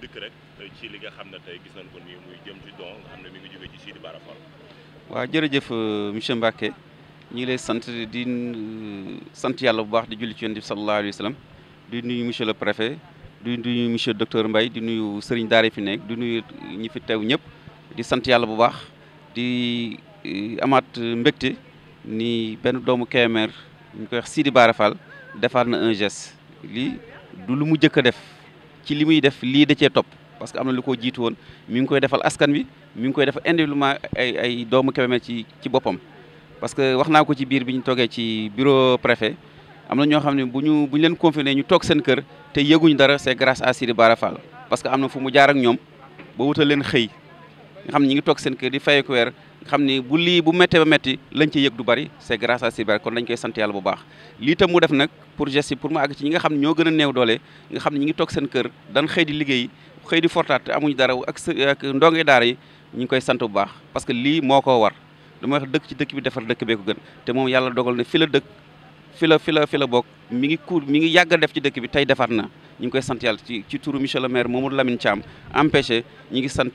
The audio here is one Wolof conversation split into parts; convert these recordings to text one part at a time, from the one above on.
dëkk rek ci li nga xam ne tey gis nañ ko nii muy jëm ci don nga xam ne mi ngi jóge ci Sidi Bara Fall. waaw jërëjëf monsieur Mbacke ñu ngi lay sant di sant yàlla bu baax di julli ci yonent bi sallallahu alayhi wa sallam di nuyu monsieur le préfet di nuyu monsieur docteur Mbaye di nuyu sëriñ daara fi nekk di nuyu ñi fi teew ñëpp di sant yàlla bu baax di amaat mbégte ni benn doomu Kébémer ñu koy wax Sidi Bara Fall defaat na un geste lii du lu mu jëkk a def ci li muy def lii da cee topp parce que am na lu ko jiitu woon mi ngi koy defal askan wi mi ngi koy defal individuellement ay doomu Kébémer ci boppam. parce que wax naa ko ci biir bi ñu toogee ci bureau préfet am na ñoo xam ne bu ñu leen confiné ñu toog seen kër te yëguñ dara c'est grâce à Sidi Bara Fall parce que am na fu mu jaar ak ñoom ba wutal leen xëy nga xam ne ñi ngi toog seen kër di fay ko weer nga xam ni bu lii bu méttee ba métti lañ ci yëg du bari c'est grâce à Sidi Bara kon dañ koy sant yàlla bu baax. lii tam mu def nag pour geste pour mu àgg ci ñi nga xam ne ñoo gën a néew doole nga xam ne ñi ngi toog seen kër dan xëy di liggéey xëy di fortaat te amuñ dara ak ndonge daara yi ñu ngi koy sant bu baax parce que lii moo ko war dama wax dëkk ci dëkk bi defar dëkk bee ko gën te moom yàlla dogal ne fi la dëkk fi la bokk mi ngi yàgg a def ci dëkk bi tey defaat na ñu ngi koy sant yàlla ci turu monsieur le maire Mamadou Lamine Thiam empêché ñi ngi sant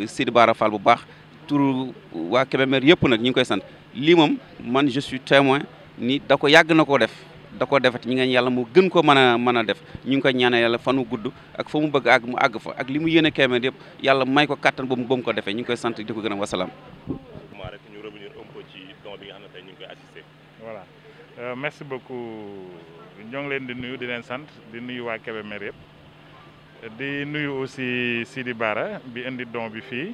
Sidi Bara Fall bu baax turu waa Kébémer yëpp nag ñu ngi koy sant lii moom man je suis témoin ni da ko yàgg na koo def da koo defati ñi nga yàlla mu gën ko mën a def ñu ngi koy ñaanal yàlla fanu gudd ak fa mu bëgg àgg mu àgg fa ak li mu yéene Kébémer yëpp yàlla may ko kattan ba mu ko defee ñu ngi koy sant di ko gën a wasalaam. rek ñu revenir un peu ci don bi nga xam ne tey ñu ngi koy assister. voilà merci beaucoup ñoo ngi leen di nuyu di leen sant di nuyu waa Kébémer yëpp di nuyu aussi Sidi Bara bi indi don bi fii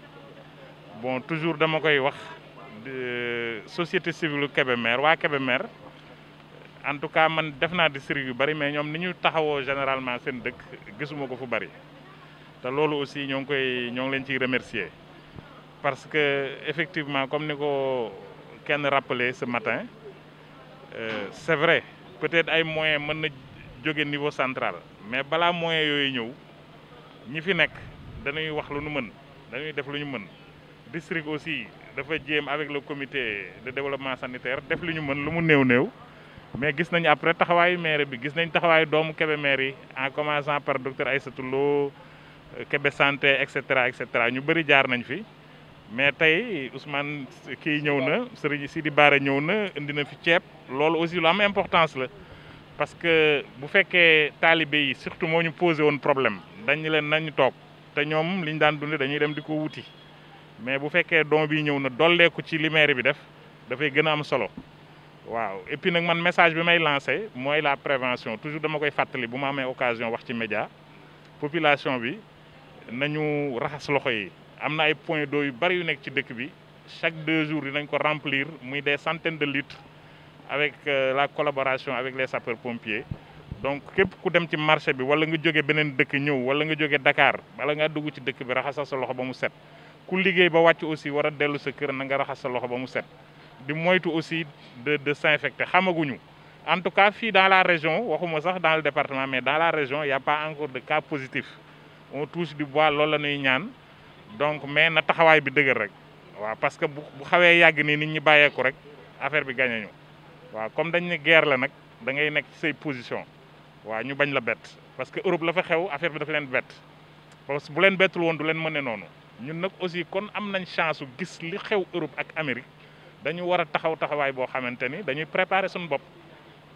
bon toujours dama koy wax société civile Kébémer waa Kébémer en tout cas man def naa district yu bari mais ñoom ni ñu taxawoo généralement seen dëkk gisuma ko fu bari te loolu aussi ñoo ngi leen ciy remercier parce que effectivement comme ni ko kenn rappelé ce matin c'est vrai peut-être ay moyens mën na jóge niveau central mais balaa moyens yooyu ñëw ñi fi nekk dañuy wax lu ñu mën dañuy def lu ñu mën district aussi dafa jéem avec le comité de développement sanitaire def lu ñu mën lu mu néew mais gis nañu après taxawaayu maire bi gis nañ taxawaayu doomu Kébémer yi en commençant par docteur Aïssatou Lo Kébé santé et cetera ñu bëri jaar nañ fi mais tey Ousmane kii ñëw na Serigne Sidi Bara ñëw na indi na fi ceeb loolu aussi lu am importance la parce que bu fekkee taalibe yi surtout moo ñu posé woon problème dañ leen nañu toog te ñoom liñ daan dunde dañuy dem di ko wuti mais bu fekkee don bi ñëw na dolleeku ci li maire bi def dafay gën a am solo waaw et puis nag man message bi may lancé mooy la prévention toujours dama koy fàttali bu ma amee occasion wax ci média population bi nañu raxas loxo yi am na ay points d'eau yu bari yu nekk ci dëkk bi chaque 2 jours dinañ ko remplir muy des centaines de litres avec la collaboration avec les sapeurs-pompiers donc képp ku dem ci marché bi wala nga jóge beneen dëkk ñëw wala nga jóge Dakar wala nga dugg ci dëkk bi raxasal sa loxo ba mu set ku liggéey ba wàcc aussi war a dellu sa kër na nga raxas sa loxo ba mu set di moytu aussi de s'infecter xamaguñu en tout cas fii dans la région waxuma sax dans le département mais dans la région il y a pas encore de cas positifs on touche du bois loolu la ñuy ñaan donc mais na taxawaay bi dëgër rek waaw parce que bu xawee yàgg nii nit ñi bàyyeeku rek affaire bi gagné ñu waaw comme dañ ne guerre la nag da ngay nekk ci say position waaw ñu bañ la bett parce que Europe la fa xew affaire bi dafa leen bett parce que bu leen bettul woon du leen mëne noonu ñun nag aussi kon am nañ chance su gis li xew Europe ak Amérique dañu war a taxawaay boo xamante ni dañuy préparer suñu bopp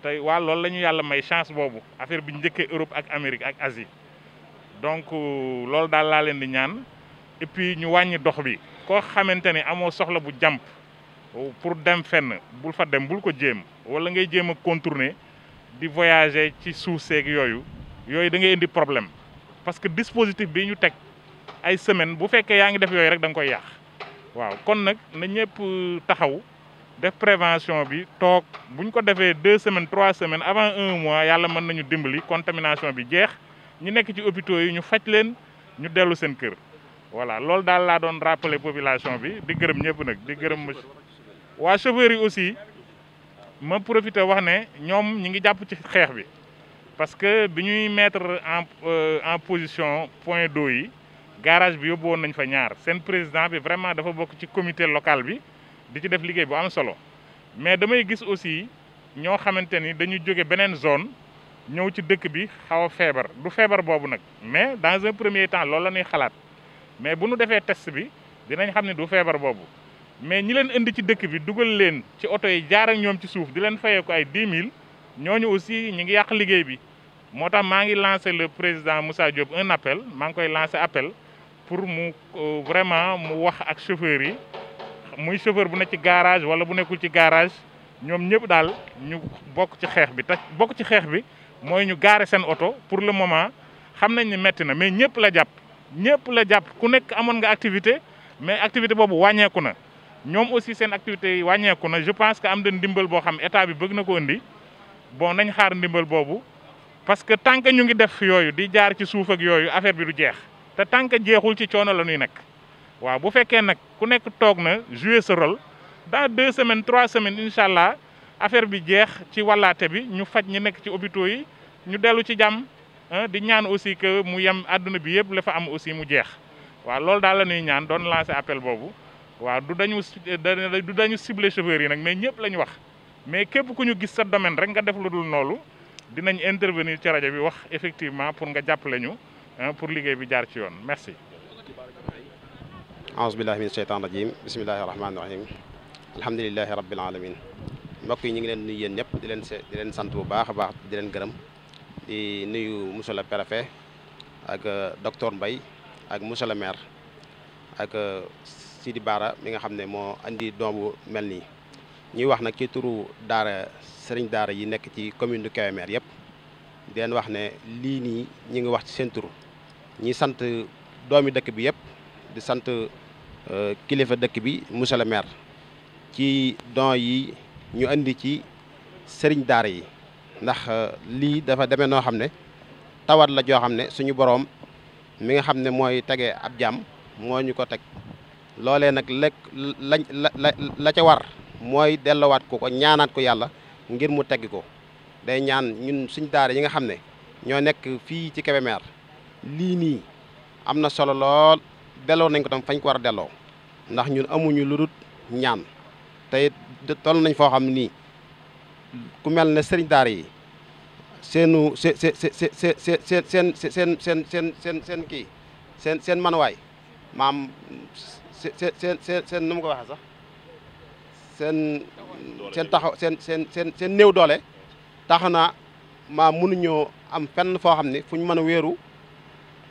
tey waa loolu la ñu yàlla may chance boobu affaire bi njëkkee Europe ak Amérique ak Asie donc loolu daal laa leen di ñaan et puis ñu wàññi dox bi koo xamante ni amoo soxla bu jàmp pour dem fenn bul fa dem bul ko jéem wala ngay jéem a contourner di voyager ci suuf seeg yooyu da ngay indi problème parce que dispositif bi ñu teg ay semaine bu fekkee yaa ngi def yooyu rek da nga koy yàq waaw kon nag na ñëpp taxaw def prévention bi toog buñ ko defee 2 semaines 3 semaines avant 1 mois yàlla mën nañu dimbali contamination bi jeex ñu nekk ci hôpitaux yi ñu faj leen ñu dellu seen kër voilà loolu daal laa doon rappeler population bi di gërëm ñëpp nag di gërëm monsieur waa chauffeurs yi aussi ma profité wax ne ñoom ñi ngi jàpp ci xeex bi parce que bi ñuy mettre en position point d'eau yi garage bi yóbbu woon nañ fa ñaar seen président bi vraiment dafa bokk ci comité local bi di ci def liggéey bu am solo mais damay gis aussi ñoo xamante ni dañu jóge beneen zone ñëw ci dëkk bi xaw a feebar du feebar boobu nag mais dans un premier temps loolu la ñuy xalaat mais bu ñu defee test bi dinañ xam ne du feebar boobu mais ñi leen indi ci dëkk bi dugal leen ci oto yi jaar ak ñoom ci suuf di leen fayee ko ay 10 000 ñooñu aussi ñi ngi yàq liggéey bi moo tax maa ngi lancé le président Moussa Diop un appel maa ngi koy lancé appel pour mu vraiment mu wax ak chauffeurs yi muy chauffeur bu nekk ci garage wala bu nekkul ci garage ñoom ñëpp daal ñu bokk ci xeex bi te bokk ci xeex bi mooy ñu gaare seen oto pour le moment xam nañ ni metti na mais ñëpp la jàpp ku nekk amoon nga activité mais activité boobu wàññeeku na ñoom aussi seen activité yi wàññeeku na je pense que am na ndimbal boo xam état bi bëgg na ko indi bon nañ xaar ndimbal boobu parce que tant que ñu ngi def yooyu di jaar ci suuf ak yooyu affaire bi du jeex te tant que jeexul ci coono la ñuy nekk waaw bu fekkee nag ku nekk toog na jouer ce rôle dans 2 semaines 3 semaines incha allah affaire bi jeex ci wàllaate bi ñu faj ñi nekk ci hôpitaux yi ñu dellu ci jàmm di ñaan aussi que mu yem àdduna bi yëpp la fa am aussi mu jeex waaw loolu daal la ñuy ñaan doon lancer appel boobu waaw du dañu cibler chauffeurs yi nag mais ñëpp la ñu wax mais képp ku ñu gis sa domaine rek nga def lu dul noonu dinañ intervenir ci rajo bi wax effectivement pour nga jàppale ñu pour liggéey bi jaar ci yoon merci. aouzu billahi min sheytaan rajim bismillahi rahmaani rahim alhamdulilahi rabbil alamin mbokk yi ñu ngi leen nuyu yéen ñëpp di leen sant bu baax a baax di leen gërëm di nuyu monsieur le préfet ak docteur Mbaye ak monsieur le maire ak Sidi Bara mi nga xam ne moo andi doomu mel nii ñuy wax nag ci turu daara sëriñ daara yi nekk ci commune de Kébémer yëpp di leen wax ne lii nii ñi ngi wax ci seen tur ñi sant doomi dëkk bi yëpp di sant kilifa dëkk bi monsieur le maire ci don yi ñu indi ci sëriñ daara yi ndax lii dafa demee noo xam ne tawat la joo xam ne suñu boroom mi nga xam ne mooy tegee ab jàmm moo ñu ko teg loolee nag la ca war mooy dellowaat ko ñaanaat ko yàlla ngir mu teggi ko day ñaan ñun suñ daara yi nga xam ne ñoo nekk fii ci Kébémer lii nii am na solo lool delloo nañ ko tam fañ ko war a delloo ndax ñun amuñu lu dul ñaan te toll nañ foo xam ne nii ku mel ne sëriñ daara yi seen kii seen manuwaay maam seen nu mu ko waxee sax seen taxaw seen néew doole tax na maa mënuñoo am fenn foo xam ne fu ñu mën a wéeru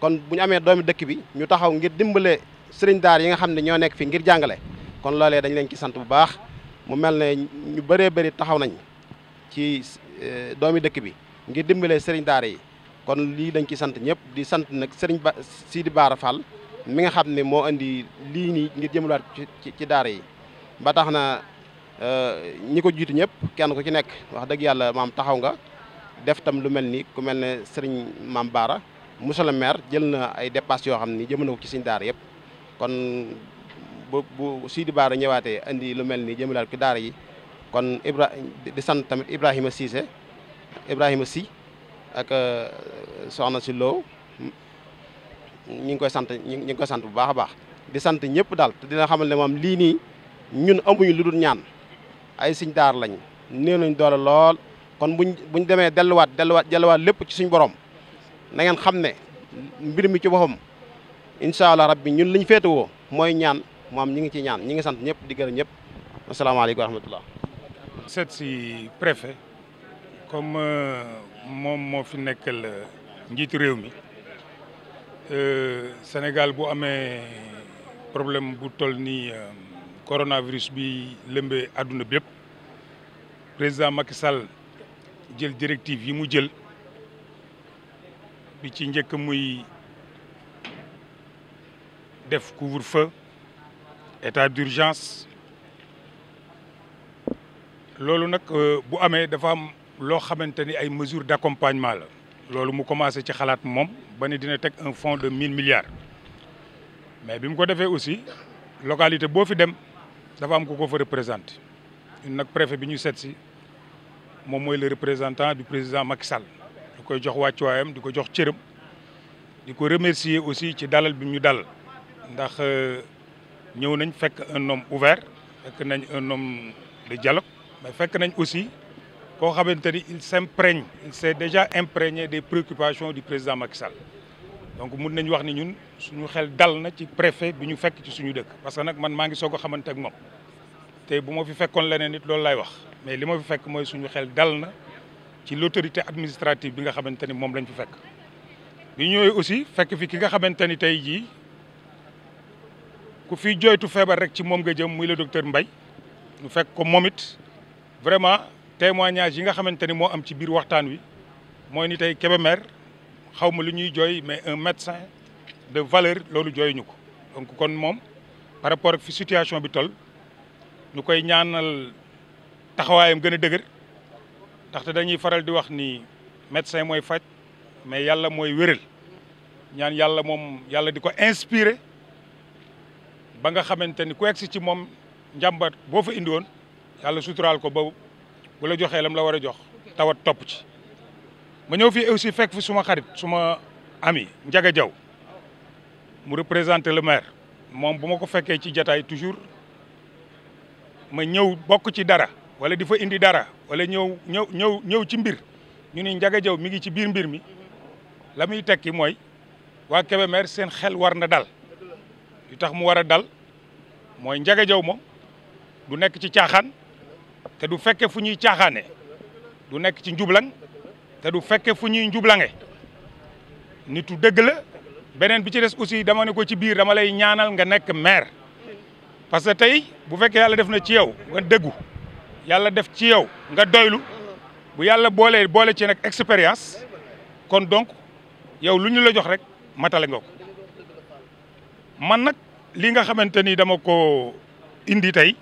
kon bu ñu amee doomi dëkk bi ñu taxaw ngir dimbale sëriñ daar yi nga xam ne ñoo nekk fi ngir jàngale kon loolee dañ leen ci sant bu baax mu mel ne ñu bëree bëri taxaw nañ ci doomi dëkk bi ngir dimbale sëriñ daara yi kon lii dañ ci sant ñëpp di sant nag sëriñ Sidi Bara Fall mi nga xam ne moo indi lii nii ngir jëmalaat ci daara yi ba tax na ñi ko jiitu ñëpp kenn ku ci nekk wax dëgg yàlla maam taxaw nga def tam lu mel ni ku mel ne sëriñ maam Bara monsieur le maire jël na ay dépenses yoo xam ni jëmale ko ci suñu daara yëpp kon bu Sidi Bara ñëwaatee indi lu mel ni jëmalaat ko daara yi kon di sant tamit Ibrahima Cissé Ibrahima Sy ak soxna si Lo ñu ngi koy sant ñu ngi koy sant bu baax a baax di sant ñëpp daal te dina xamal ne moom lii nii ñun amuñu lu dul ñaan ay siñ daar lañ néew nañ doole lool kon buñ demee delluwaat lépp ci suñ borom na ngeen xam ne mbir mi ci boppam incha allah rabbi ñun liñ féetewoo mooy ñaan moom ñi ngi ci ñaan ñi ngi sant ñëpp di gërëm ñëpp asalaamaaleykum wa rahmatullah. seet si préfet comme moom moo fi nekkal njiitu réew mi Sénégal bu amee problème bu toll ni coronavirus bi lëmbee àdduna bi yëpp président Macky Sall jël directive yi mu jël bi ci njëkk muy def couvre-feu état d'urgence loolu nag bu amee dafa am loo xamante ni ay mesures d'accompagnement la loolu mu commencé ci xalaat moom ba ne dina teg un fonds de 1000 milliards mais bi mu ko defee aussi localité boo fi dem dafa am ku ko fa représenté ñun nag préfet bi ñu seet si moom mooy le représentant du président Macky Sall di koy jox wàccuwaayam di ko jox cëram di ko remercier aussi ci dalal bi ñu dal ndax ñëw nañ fekk un homme ouvert fekk nañ un homme de dialogue mais fekk nañ aussi koo xamante ni il s'est déjà imprégné des préoccupations du président Macky Sall donc mun nañu wax ni ñun suñu xel dal na ci préfet bi ñu fekk ci suñu dëkk parce que nag man maa ngi soog a xamante ak moom te bu ma fi fekkoon leneen nit loolu lay wax mais li ma fi fekk mooy suñu xel dal na ci l'autorité administrative bi nga xamante ni moom lañ fi fekk. bi ñëwee aussi fekk fi ki nga xamante ni tey jii ku fi jooytu feebar rek ci moom nga jëm muy le docteur Mbaye ñu fekk ko moom it vraiment témoignage yi nga xamante ni moo am ci biir waxtaan wi mooy ni tey Kébémer xaw ma lu ñuy jooy mais un médecin de valeur loolu jooyuñu ko donc kon moom par rapport ak fi situation bi toll ñu koy ñaanal taxawaayam gën a dëgër ndaxte dañuy faral di wax ni médecin mooy faj mais yàlla mooy wéral ñaan yàlla moom yàlla di ko inspiré ba nga xamante ni ku egsi ci moom njàmbat boo fa indi woon yàlla suturaal ko ba bu la joxee lam la war a jox tawat topp ci. ma ñëw fii aussi fekk fi suma xarit suma ami Ndiaga Diaw mu représenté le maire moom bu ma ko fekkee ci jataay toujours ma ñëw bokk ci dara wala di fa indi dara wala ñëw ci mbir ñu ni Ndiaga Diaw mi ngi ci biir mbir mi la muy tekki mooy waa Kébémer seen xel war na dal li tax mu war a dal mooy Ndiaga Diaw moom du nekk ci caaxaan te du fekke fu ñuy caaxaane du nekk ci njublang te du fekke fu ñuy njublange nitu dëgg la beneen bi ci des aussi dama ne ko ci biir dama lay ñaanal nga nekk maire parce que tey bu fekkee yàlla def na ci yow nga dëggu yàlla def ci yow nga doylu bu yàlla boole ci nag expérience kon donc yow lu ñu la jox rek matale nga ko man nag li nga xamante ni dama ko indi tey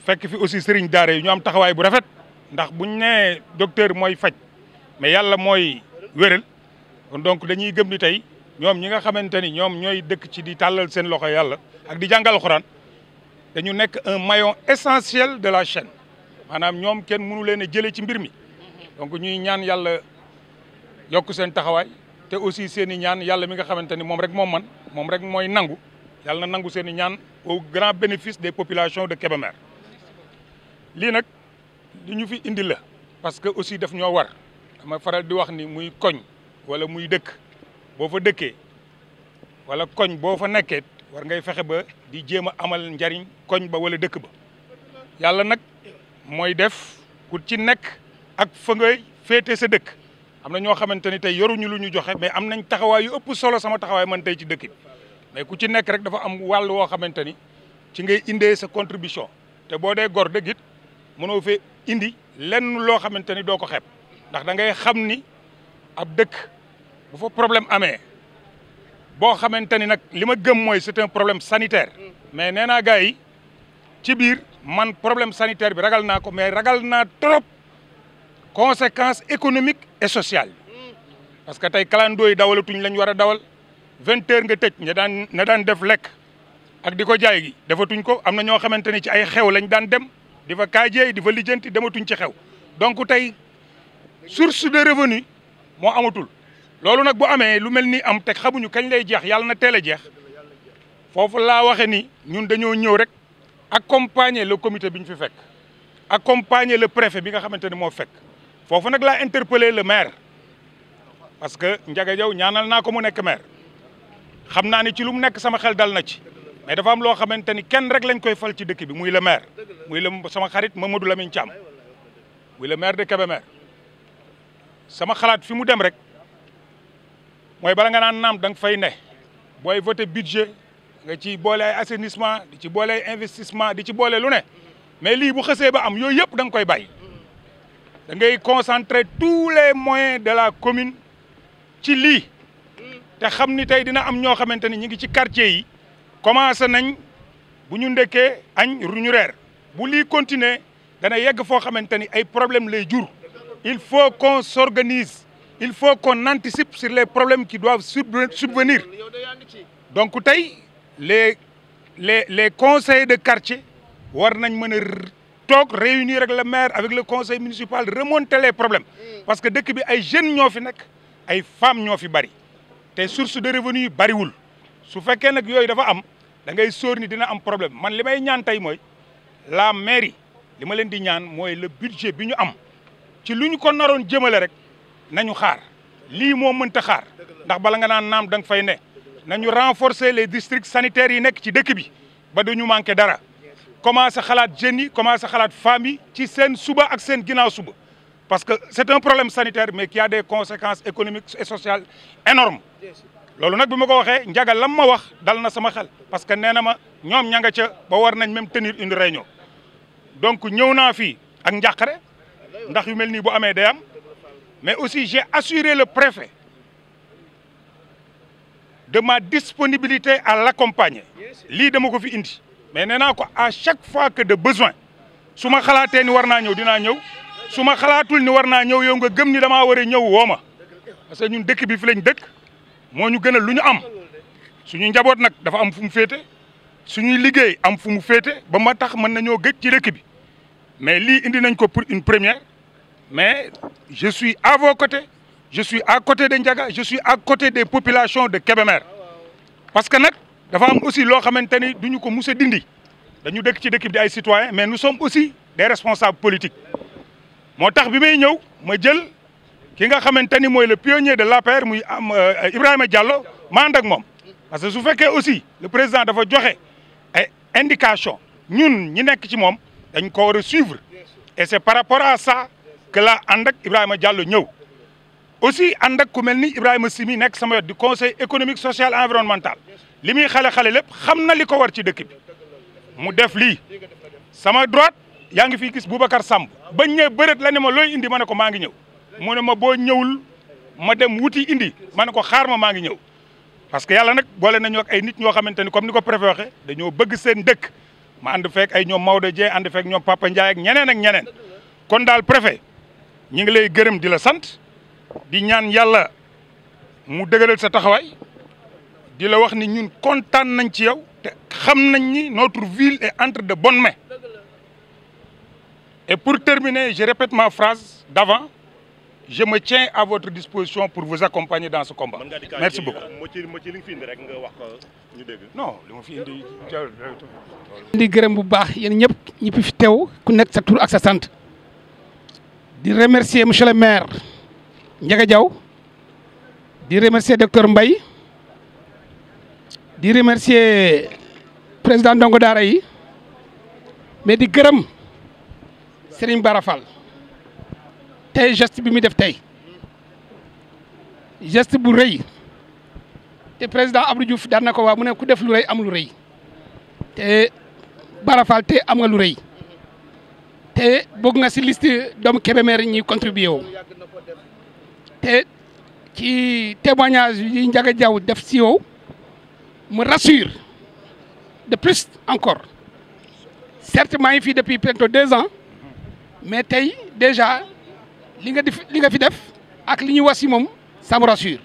fekk fi aussi sëriñ daara yi ñu am taxawaay bu rafet ndax buñ nee docteur mooy faj mais yàlla mooy wéral kon donc dañuy gëm ni tey ñoom ñi nga xamante ni ñoom ñooy dëkk ci di tàllal seen loxo yàlla ak di jàngal Alxuraan dañu nekk un maillon essentiel de la chaîne maanaam ñoom kenn mënu leen a jëlee ci mbir mi donc ñuy ñaan yàlla yokk seen taxawaay te aussi seen i ñaan yàlla mi nga xamante ni moom rek moom rek mooy nangu yàlla na nangu seen i ñaan au grand bénéfice des populations de Kébémer lii nag li ñu fi indi la parce que aussi daf ñoo war dama faral di wax ni muy koñ wala muy dëkk boo fa dëkkee wala koñ boo fa nekkee war ngay fexe ba di jéem a amal njariñ koñ ba wala dëkk ba yàlla nag mooy def ku ci nekk ak fa ngay féete sa dëkk am na ñoo xamante ni tey yoruñu lu ñu joxe mais am nañ taxawaay yu ëpp solo sama taxawaay man tey ci dëkk bi mais ku ci nekk rek dafa am wàll woo xamante ni ci ngay indee sa contribution te boo dee gor dëgg it mënoo fee indi lenn loo xamante ni doo ko xeeb ndax da ngay xam ni ab dëkk bu fa problème amee boo xamante ni nag li ma gëm mooy c'est un problème sanitaire mais nee naa gars yi ci biir man problème sanitaire bi ragal naa ko mais ragal naa trop conséquences économiques et sociales parce que tey kalandoo yi dawalatuñ lañ war a dawal 20 heures nga tëj na daan def lekk ak di ko jaay gi defatuñ ko am na ñoo xamante ni ci ay xew lañ daan dem di fa kaajee di fa lijjanti dematuñ ci xew donc tey source de revenu moo amatul loolu nag bu amee lu mel ni am te xamuñu kañ lay jeex yàlla na teel a jeex foofu laa waxe ni ñun dañoo ñëw rek accompagner le comité bi ñu fi fekk accompagner le préfet bi nga xamante ni moo fekk foofu nag laa interpeller le maire parce que Ndiaga Diaw ñaanal naa ko mu nekk maire xam naa ni ci lu mu nekk sama xel dal na ci mais dafa am loo xamante ni kenn rek lañ koy fal ci dëkk bi muy le maire muy sama xarit Mamadou Lamine Thiam muy le maire de Kébémer sama xalaat fi mu dem rek mooy bala nga naan naam da nga fay ne booy voté budget nga ci boole ay assainissement di ci boole ay investissement di ci boole lu ne mais lii bu xësee ba am yooyu yëpp da nga koy bàyyi da ngay concentrer tous les moyens de la commune ci lii te xam ni tey dina am ñoo xamante ni ñu ngi ci quartier yi commencé nañ bu ñu ndekkee añ ñu reer bu lii continuer dana yegg foo xamante ni ay problème lay jur il faut qu'on s'organise il faut qu'on anticipe sur les problèmes qui doivent subvenir donc tey les conseils de quartier war nañ mën a toog réunir ak le maire avec le conseil municipal remonter les problèmes parce que dëkk bi ay jeunes ñoo fi nekk ay femmes ñoo fi bari te source de revenu yi bariwul su fekkee nag yooyu dafa am da ngay sóor ni dina am problème man li may ñaan tey mooy la mairie li ma leen di ñaan mooy le budget bi ñu am ci lu ñu ko naroon jëmale rek nañu xaar lii moo mënta xaar ndax bala nga naan naam da nga fay ne nañu renforcer les districts sanitaires yi nekk ci dëkk bi ba duñu manqué dara commencé xalaat jeunes yi commencé xalaat femmes yi ci seen suba ak seen ginnaaw suba parce que c'est un problème sanitaire mais qui a des conséquences économiques et sociales énormes loolu nag bi ma ko waxee Ndiaga lam ma wax dal na sama xel parce que nee na ma ñoom ña nga ca ba war nañ même tenir une réunion donc ñëw naa fii ak njàqare ndax yu mel nii bu amee day am mais aussi j'ai assuré le préfet de ma disponibilité à l'accompagner lii dama ko fi indi mais nee naa ko à chaque fois que de besoin su ma xalaatee ni war naa ñëw dinaa ñëw su ma xalaatul ni war naa ñëw yow nga gëm ni damaa war a ñëw woo ma parce que ñun dëkk bi fi lañ dëkk moo ñu gënal lu ñu am suñu njaboot nag dafa am fu mu féete suñuy liggéey am fu mu féete ba ma tax mën nañoo gëj ci dëkk bi mais lii indi nañ ko pour une première mais je suis à vos côtés je suis à côté de Ndiaga je suis à côté des populations de Kébémer parce que nag dafa am aussi loo xamante ni duñu ko mus a dindi dañu dëkk ci dëkk bi di ay citoyens mais nous sommes aussi des responsables politiques moo tax bi may ñëw ma jël ki nga xamante ni mooy le pionnier de l'APR muy am Ibrahima Diallo ma ànd ak moom parce que su fekkee aussi le président dafa joxe ay indication ñun ñi nekk ci moom dañ ko war a suivre et c'est par rapport à ça que la ànd ak Ibrahima Diallo ñëw aussi ànd ak ku mel ni Ibrahima Simi nekk sama wet du conseil économique social et environnemental li muy xale-xale lépp xam na li ko war ci dëkk bi mu def lii sama droite yaa ngi fi gis Boubacar Samb bañ ñëw bëreet la ne ma looy indi ma ne ko maa ngi ñëw mu ne ma boo ñëwul ma dem wuti indi ma ne ko xaar ma maa ngi ñëw parce que yàlla nag boole nañu ak ay nit ñoo xamante ni comme ni ko préfet waxee dañoo bëgg seen dëkk ma ànd fekk ay ñoom Maodo Dieng ànd fekk ñoom Papa Ndiaye ak ñeneen kon daal préfet ñi ngi lay gërëm di la sant di ñaan yàlla mu dëgëral sa taxawaay di la wax ni ñun kontaan nañ ci yow te xam nañ ni notre ville est entre de bonnes mains et pour terminer je répète ma phrase d'avant je me tiens à votre disposition pour vous accompagner dans ce combat merci beaucoup. moo ci li nga fi indi rek nga wax ko ñu dégg. non li ma fi indi. di gërëm bu baax yéen ñëpp ñi fi teew ku nekk sa tur ak sa sant di remercier monsieur le maire Ndiaga Diaw di remercier docteur Mbaye di remercier président ndongo daara yi mais di gërëm Serigne Bara Fall tey geste bi muy def tey geste bu rëy te président Abdou Diouf daan na ko waa mu ne ku def lu rëy am lu rëy te Bara Fall te am nga lu rëy te bëgg nga si liste doomu Kébémer ñi contribué wu te ci témoignage yi Ndiaga Diaw def si yow me rassure de plus encore certes maa ngi fii depuis bientôt 2 ans mais tey déjà li nga fi def ak li ñuy wax si moom ça me rassure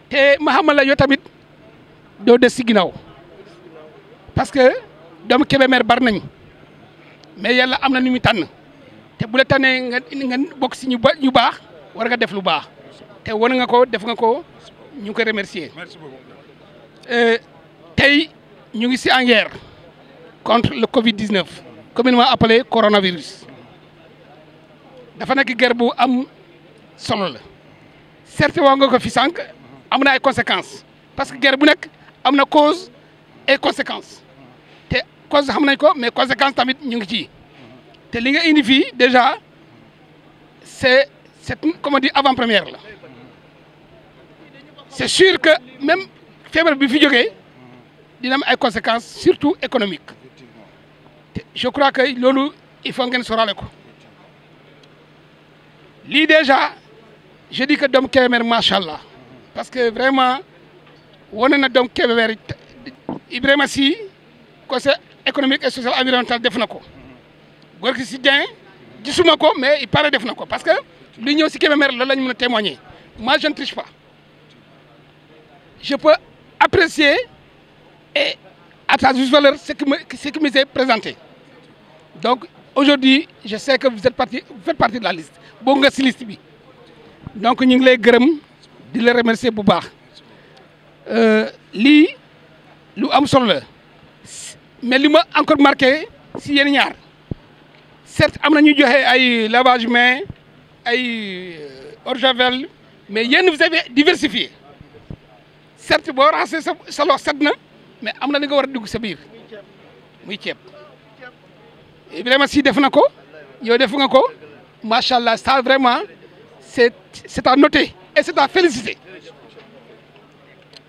te ma xamal la yow tamit doo des si ginnaaw parce que doomu Kébémer bari nañ mais yàlla am na nu muy tànn te bu la tànnee nga bokk si ñu baax war nga def lu baax te wane nga ko def nga ko ñu ngi koy remercier. merci beaucoup. tey ñu ngi si en guerre contre le Covid-19 communément appelé coronavirus dafa nekk guerre bu am solo la certes wax nga ko fi sànq am na ay conséquences parce que guerre bu nekk am na cause et conséquence te cause xam nañ ko mais conséquence tamit ñu ngi ci te li nga indi fii déjà c'est comment dire avant-première la c'est sûr que même feebar bi fi jógee dina am ay conséquences surtout économiques te je crois que loolu il faut ngeen sorale ko lii déjà je dis que doomu Kébémer macha allah parce que vraiment wane na doomu Kébémer Ibrahima Sy conseil économique et social environnemental def na ko góor gi si Dieng gisuma ko mais il paraît def na ko parce que li ñëw si Kébémer loolu la ñu mën a témoigner moi je ne triche pas je peux apprécier et à sa juste valeur ce qui me s'est présenté donc aujourd'hui je sais que vous faites partie de la liste boo nga si liste bi donc ñu ngi lay gërëm di la remercier bu baax lii lu am solo la mais li ma encore marqué si yéen ñaar certes am na ñu joxe ay lavage main ay eau de javel mais yéen vous avez diversifié certes boo raxasee sa loxo set na mais am na li nga war a dugg sa biir muy ceeb Ibrahima Sy def na ko yow def nga ko macha allah ça vraiment c'est à noter et c'est à féliciter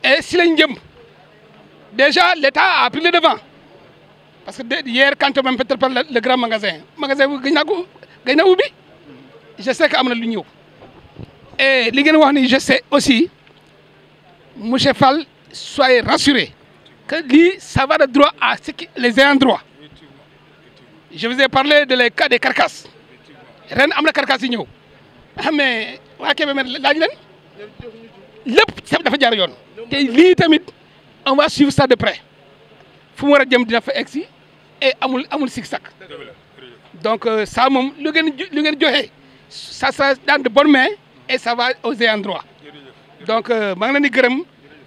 et si lañ jëm déjà l'État a pris le devant parce que hier quand on m'interpelle le grand magasin bu gëj na ubbi je sais que am na lu ñëw et li ngeen wax ni je sais aussi monsieur Fall soyez rassuré que lii ça va de droit à ce qui les ayants droit je vous ai parlé de les cas des carcasses ren am na carcasse yi ñëw mais waa Kébémer laaj leen lépp dafa jaar yoon te lii tamit on va suivre ça de près fu mu war a jëm dina fa egsi et amul sikk-sakk donc ça moom lu ngeen joxe ça sera dans de bonnes mains et ça va aux ayants droit donc maa ngi leen di gërëm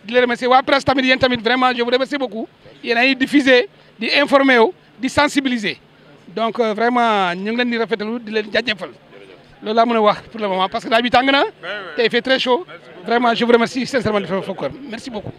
di leen remercier waa presse tamit yéen tamit vraiment je vous remercie beaucoup yéen a ngi diffuser di informer wu di sensibiliser donc vraiment ñu ngi leen di rafetlu di leen jaajëfal loolu laa mën a wax pour le moment parce que daal bi tàng na te il fait très chaud vraiment je vous remercie sincèrement de votre merci beaucoup.